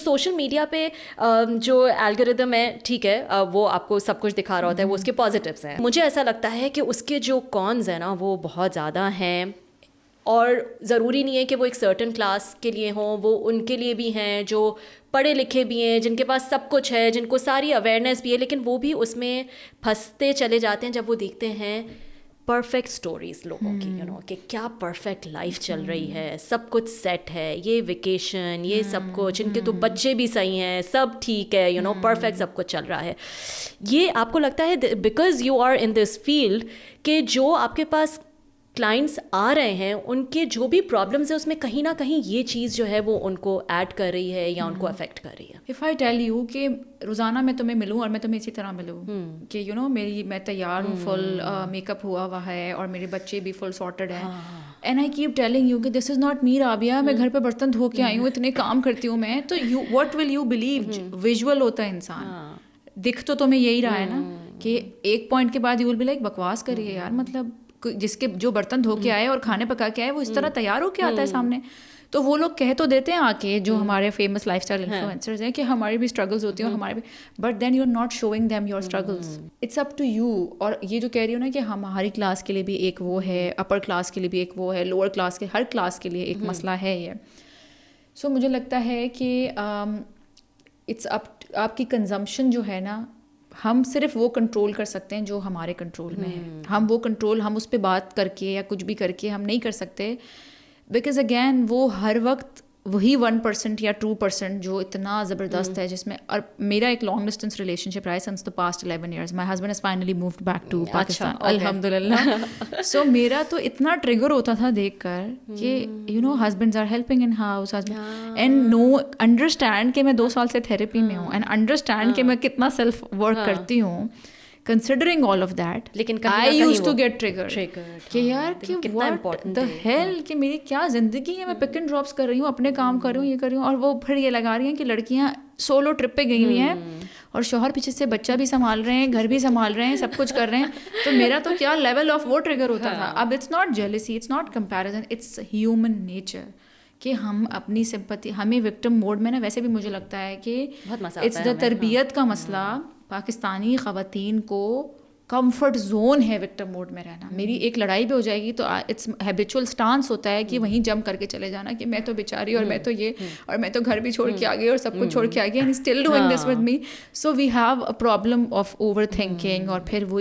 Social media پہ جو algorithm ہے ٹھیک ہے وہ آپ کو سب کچھ دکھا رہا ہوتا ہے, وہ اس کے پازیٹیوز ہیں. مجھے ایسا لگتا ہے کہ اس کے جو کونز ہیں نا وہ بہت زیادہ ہیں, اور ضروری نہیں ہے کہ وہ ایک سرٹن کلاس کے لیے ہوں, وہ ان کے لیے بھی ہیں جو پڑھے لکھے بھی ہیں, جن کے پاس سب کچھ ہے, جن کو ساری اویئرنیس بھی ہے, لیکن وہ بھی اس میں پھنستے چلے جاتے ہیں جب وہ دیکھتے ہیں پرفیکٹ اسٹوریز لوگوں کی, کہ کیا پرفیکٹ لائف چل رہی ہے, سب کچھ سیٹ ہے, یہ ویکیشن, یہ سب کچھ, ان کے تو بچے بھی صحیح ہیں, سب ٹھیک ہے, پرفیکٹ سب کچھ چل رہا ہے. یہ آپ کو لگتا ہے because you are in this field کہ جو آپ کے پاس کلائنٹس آ رہے ہیں ان کے جو بھی پرابلمس ہیں اس میں کہیں نہ کہیں یہ چیز جو ہے وہ ان کو ایڈ کر رہی ہے یا ان کو افیکٹ کر رہی ہے. اف آئی ٹیل یو کہ روزانہ میں تمہیں ملوں اور میں تمہیں اسی طرح ملوں کہ میں تیار ہوں, فل میک اپ ہوا ہے اور میرے بچے بھی فل سارٹیڈ ہیں, and I keep telling you کہ دس از ناٹ می رابعہ, میں گھر پہ برتن دھو کے آئی ہوں, اتنے کام کرتی ہوں میں, تو what will you believe. Visual ہوتا ہے انسان, دکھ تو تمہیں یہی رہا ہے نا کہ ایک پوائنٹ کے بعد یو ول بی لائک بکواس کریے یار, مطلب جس کے جو برتن دھو کے آئے اور کھانے پکا کے آئے وہ اس طرح تیار ہو کے آتا ہے سامنے. تو وہ لوگ کہہ تو دیتے ہیں آ کے جو ہمارے فیمس لائف اسٹائل انفلوئنسرز ہیں کہ ہماری بھی اسٹرگلز ہوتی ہیں, ہمارے بھی, but then you are not showing them your struggles. It's up to you. اور یہ جو کہہ رہی ہوں نا کہ ہماری کلاس کے لیے بھی ایک وہ ہے, اپر کلاس کے لیے بھی ایک وہ ہے, لوور کلاس کے, ہر کلاس کے لیے ایک مسئلہ ہے یہ. سو مجھے لگتا ہے کہ اٹس اپ, آپ کی کنزمپشن جو ہے نا, ہم صرف وہ کنٹرول کر سکتے ہیں جو ہمارے کنٹرول میں ہے. ہم وہ کنٹرول, ہم اس پہ بات کر کے یا کچھ بھی کر کے ہم نہیں کر سکتے, بیکاز اگین وہ ہر وقت وہی 1% یا 2% جو اتنا زبردست ہے, جس میں, اور میرا ایک لانگ ڈسٹینس ریلیشن شپ رہا ہے since the past 11 years. My husband has finally moved back to Pakistan, الحمد للہ. سو میرا تو اتنا ٹریگر ہوتا تھا دیکھ کر کہ husbands are helping in house, and no understand کہ میں 2 سال سے تھیراپی میں ہوں, اینڈ انڈرسٹینڈ کہ میں کتنا سیلف ورک کرتی ہوں, considering all of that, لیکن I used to get triggered کہ یار کہ what the hell, کہ میری کیا زندگی ہے, میں پک اینڈ ڈراپس کر رہی ہوں, اپنے کام کر رہی ہوں, یہ کر رہی ہوں, اور وہ پھر یہ لگا رہی ہیں کہ لڑکیاں سولو ٹرپ پہ گئی ہوئی ہیں اور شوہر پیچھے سے بچہ بھی سنبھال رہے ہیں, گھر بھی سنبھال رہے ہیں, سب کچھ کر رہے ہیں. تو میرا تو کیا لیول آف وہ ٹریگر ہوتا تھا. اب it's not jealousy, it's not comparison, it's human nature کہ ہم اپنی سمپتی, ہمیں وکٹم موڈ میں نا, ویسے بھی مجھے لگتا ہے کہ اٹس دا تربیت کا مسئلہ. پاکستانی خواتین کو کمفرٹ زون ہے وکٹم موڈ میں رہنا. میری ایک لڑائی بھی ہو جائے گی تو اٹس ہیبیچول اسٹانس ہوتا ہے کہ وہیں جم کر کے چلے جانا کہ میں تو بیچاری, اور میں تو یہ, اور میں تو گھر بھی چھوڑ کے آ گئی اور سب کچھ چھوڑ کے آ گئی, and still doing this with me. So we have a problem of over thinking, اور پھر وہی